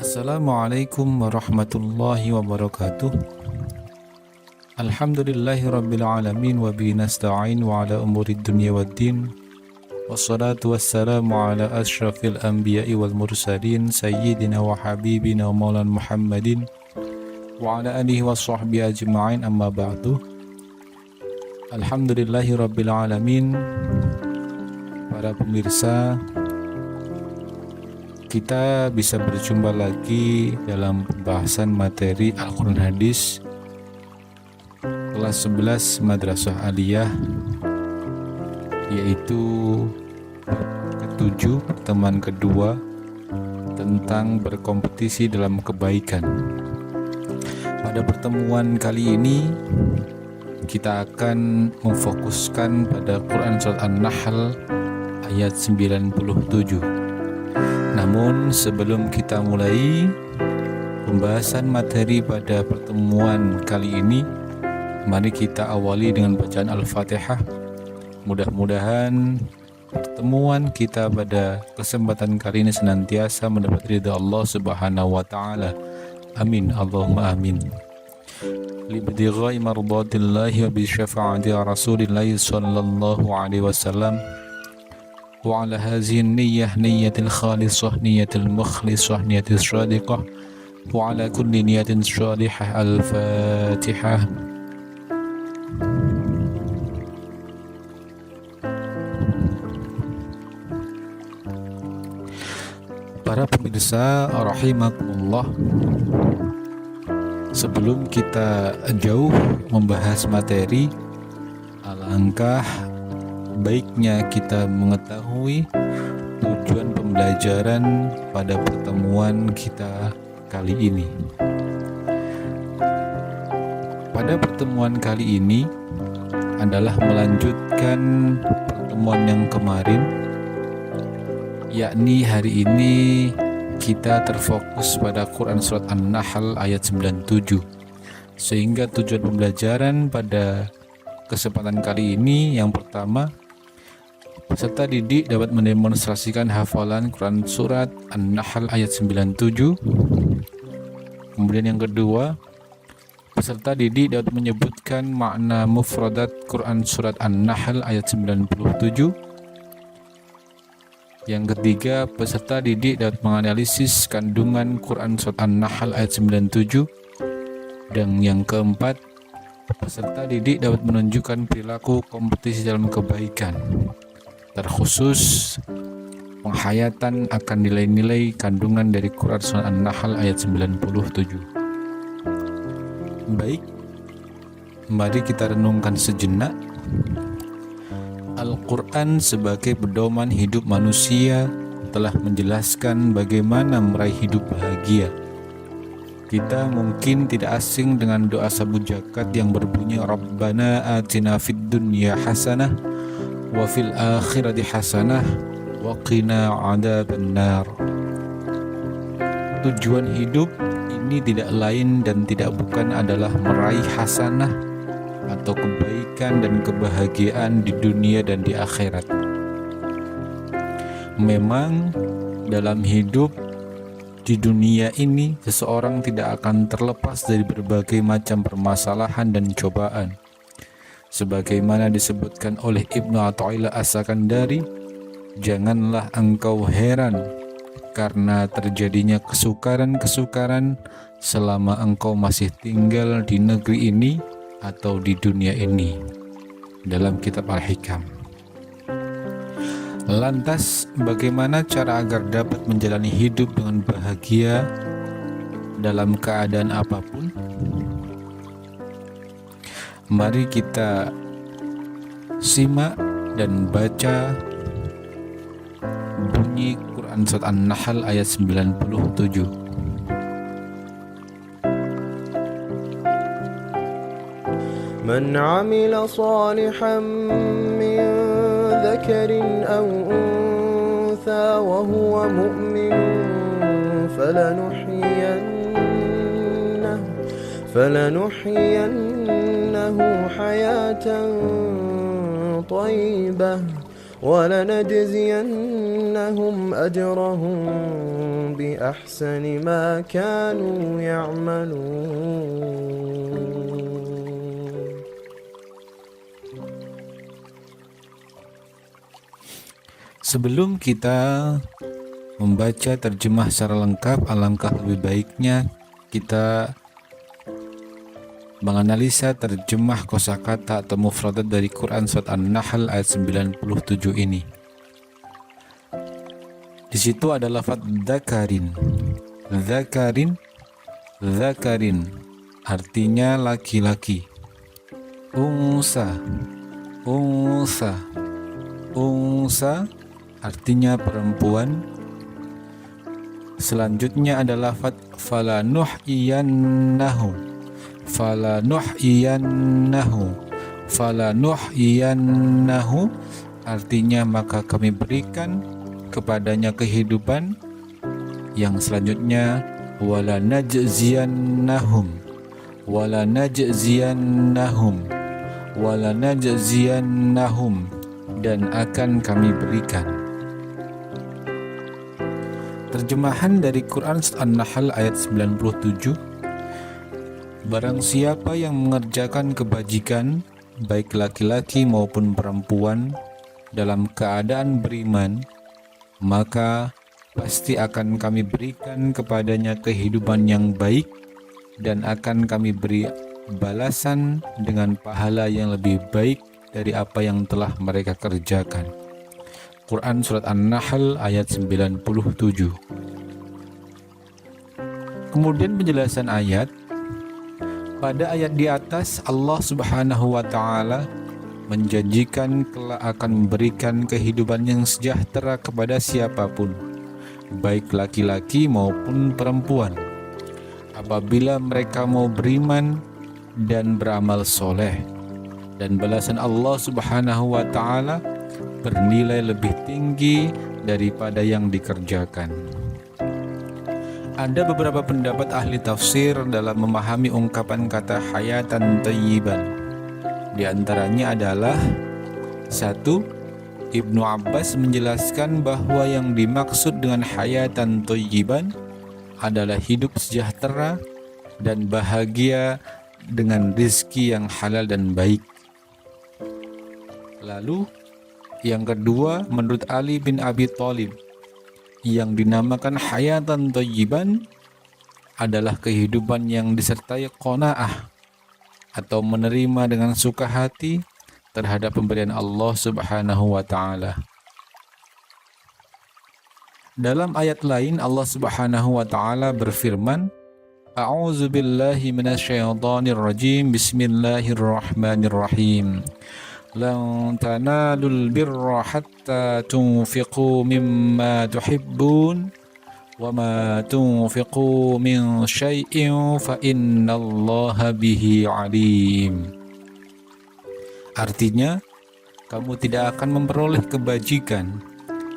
Assalamualaikum warahmatullahi wabarakatuh. Alhamdulillahi rabbil alamin wa bihi nasta'in wa ala umurid dunya waddin. Wassalatu wassalamu ala asyrafil anbiya'i wal mursalin sayyidina wa habibina wa maulana Muhammadin wa ala alihi wa sahbihi ajma'in, amma ba'du. Alhamdulillahi rabbil alamin. Para pemirsa, kita bisa berjumpa lagi dalam pembahasan materi Al-Quran Hadis kelas 11 Madrasah Aliyah, yaitu ke-7, pertemuan kedua tentang berkompetisi dalam kebaikan. Pada pertemuan kali ini kita akan memfokuskan pada Quran Surat An-Nahl ayat 97. Namun sebelum kita mulai pembahasan materi pada pertemuan kali ini, mari kita awali dengan bacaan Al-Fatihah. Mudah-mudahan pertemuan kita pada kesempatan kali ini senantiasa mendapat ridha Allah Subhanahu wa taala. Amin, Allahumma amin. Libtigha'i mardatillahi wa bi syafa'ati Rasulillahi sallallahu alaihi wasallam. Wa ala hadhihi niyyah niyyatil khalisah niyyatil mukhlisah niyyatil shadiqah wa ala kulli niyyatin shalihah. Al-Fatihah. Para pemirsa rahimakumullah, sebelum kita jauh membahas materi, alangkah baiknya kita mengetahui tujuan pembelajaran pada pertemuan kita kali ini. Pada pertemuan kali ini adalah melanjutkan pertemuan yang kemarin, yakni hari ini kita terfokus pada Quran Surat An-Nahl ayat 97. Sehingga tujuan pembelajaran pada kesempatan kali ini, yang pertama, peserta didik dapat mendemonstrasikan hafalan Quran Surat An-Nahl ayat 97. Kemudian yang kedua, peserta didik dapat menyebutkan makna mufradat Quran Surat An-Nahl ayat 97. Yang ketiga, peserta didik dapat menganalisis kandungan Quran Surat An-Nahl ayat 97. Dan yang keempat, peserta didik dapat menunjukkan perilaku kompetisi dalam kebaikan, terkhusus penghayatan akan nilai-nilai kandungan dari Quran Surat An-Nahl ayat 97. Baik, mari kita renungkan sejenak. Al-Quran sebagai pedoman hidup manusia telah menjelaskan bagaimana meraih hidup bahagia. Kita mungkin tidak asing dengan doa sabut zakat yang berbunyi Rabbana atina fid dunya hasanah wa fil akhirati hasanah wa qina adzabannar. Tujuan hidup ini tidak lain dan tidak bukan adalah meraih hasanah atau kebaikan dan kebahagiaan di dunia dan di akhirat. Memang dalam hidup di dunia ini, seseorang tidak akan terlepas dari berbagai macam permasalahan dan cobaan. Sebagaimana disebutkan oleh Ibnu Athaillah As-Sakandari, janganlah engkau heran karena terjadinya kesukaran-kesukaran selama engkau masih tinggal di negeri ini atau di dunia ini, dalam kitab Al-Hikam. Lantas, bagaimana cara agar dapat menjalani hidup dengan bahagia dalam keadaan apapun? Mari kita simak dan baca bunyi Quran Surat An-Nahl ayat 97. من عمل صالحا من ذكر أو أنثى وهو مؤمن فلنحيينه حياة طيبة ولنجزينهم أجرهم بأحسن ما كانوا يعملون. Sebelum kita membaca terjemah secara lengkap, alangkah lebih baiknya kita menganalisa terjemah kosakata atau mufradat dari Quran surat An-Nahl ayat 97 ini. Di situ ada lafaz dzakarin. Dzakarin, dzakarin artinya laki-laki. Unsa, unsa, unsa artinya perempuan. Selanjutnya ada lafaz falanuhyiyannahu, falanuhyiyannahu, falanuhyiyannahu artinya maka kami berikan kepadanya kehidupan. Yang selanjutnya walanajziyannahum, walanajziyannahum, walanajziyannahum dan akan kami berikan. Terjemahan dari Quran surat An-Nahl ayat 97. Barang siapa yang mengerjakan kebajikan, baik laki-laki maupun perempuan, dalam keadaan beriman, maka pasti akan kami berikan kepadanya kehidupan yang baik dan akan kami beri balasan dengan pahala yang lebih baik dari apa yang telah mereka kerjakan. Quran surat An-Nahl ayat 97. Kemudian penjelasan ayat. Pada ayat di atas Allah Subhanahu wa taala menjanjikan kelak akan memberikan kehidupan yang sejahtera kepada siapapun, baik laki-laki maupun perempuan, apabila mereka mau beriman dan beramal soleh. Dan balasan Allah Subhanahu wa taala bernilai lebih tinggi daripada yang dikerjakan. Ada beberapa pendapat ahli tafsir dalam memahami ungkapan kata hayatan thayyiban. Di antaranya adalah 1. Ibnu Abbas menjelaskan bahwa yang dimaksud dengan hayatan thayyiban adalah hidup sejahtera dan bahagia dengan rizki yang halal dan baik. Lalu yang kedua, menurut Ali bin Abi Thalib, yang dinamakan hayatan thayyiban adalah kehidupan yang disertai qanaah atau menerima dengan suka hati terhadap pemberian Allah Subhanahu wa taala. Dalam ayat lain Allah Subhanahu wa taala berfirman, A'udzu billahi minasyaitonir rajim. Bismillahirrahmanirrahim. Lan tanalul birra hatta tunfiqu mimma tuhibbun wa ma tunfiqu min syai'in fa innallaha bihi alim. Artinya, kamu tidak akan memperoleh kebajikan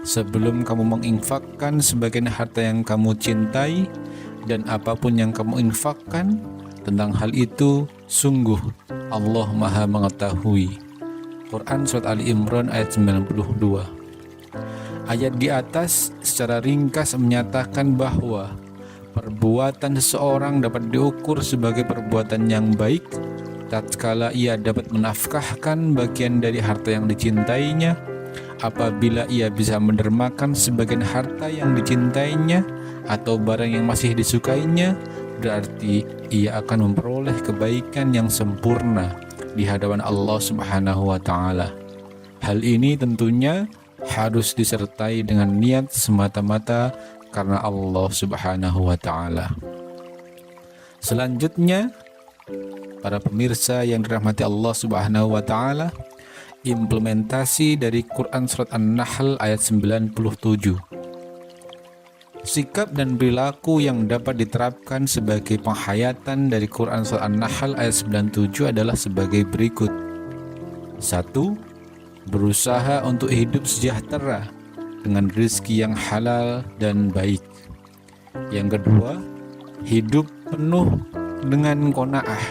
sebelum kamu menginfakkan sebagian harta yang kamu cintai, dan apapun yang kamu infakkan tentang hal itu, sungguh Allah Maha Mengetahui. Quran surat Ali Imran ayat 92. Ayat di atas secara ringkas menyatakan bahwa perbuatan seseorang dapat diukur sebagai perbuatan yang baik tatkala ia dapat menafkahkan bagian dari harta yang dicintainya. Apabila ia bisa mendermakan sebagian harta yang dicintainya atau barang yang masih disukainya, berarti ia akan memperoleh kebaikan yang sempurna di hadapan Allah Subhanahu wa taala. Hal ini tentunya harus disertai dengan niat semata-mata karena Allah Subhanahu wa taala. Selanjutnya, para pemirsa yang dirahmati Allah Subhanahu wa taala, implementasi dari Quran surat An-Nahl ayat 97. Sikap dan perilaku yang dapat diterapkan sebagai penghayatan dari Quran surat An-Nahl ayat 97 adalah sebagai berikut. 1. Berusaha untuk hidup sejahtera dengan rezeki yang halal dan baik. Yang kedua, hidup penuh dengan qanaah,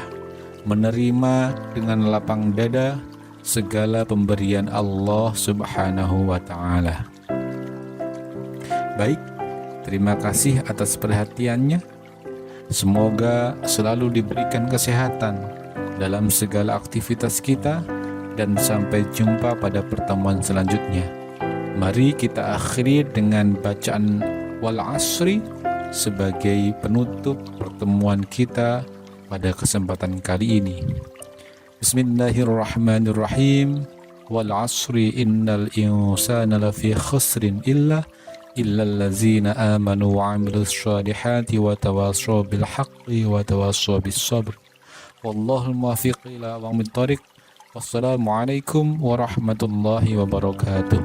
menerima dengan lapang dada segala pemberian Allah Subhanahu wa taala. Baik, Terima kasih atas perhatiannya. Semoga selalu diberikan kesehatan dalam segala aktivitas kita, dan sampai jumpa pada pertemuan selanjutnya. Mari kita akhiri dengan bacaan wal asri sebagai penutup pertemuan kita pada kesempatan kali ini. Bismillahirrahmanirrahim. Wal asri innal insana lafi khusrin illa allazina amanu wa amilus shalihati wa tawassaw bil haqqi wa tawassaw bis sabr. Wallahul muwaffiq ila aqwamit thoriq. Wassalamualaikum warahmatullahi wabarakatuh.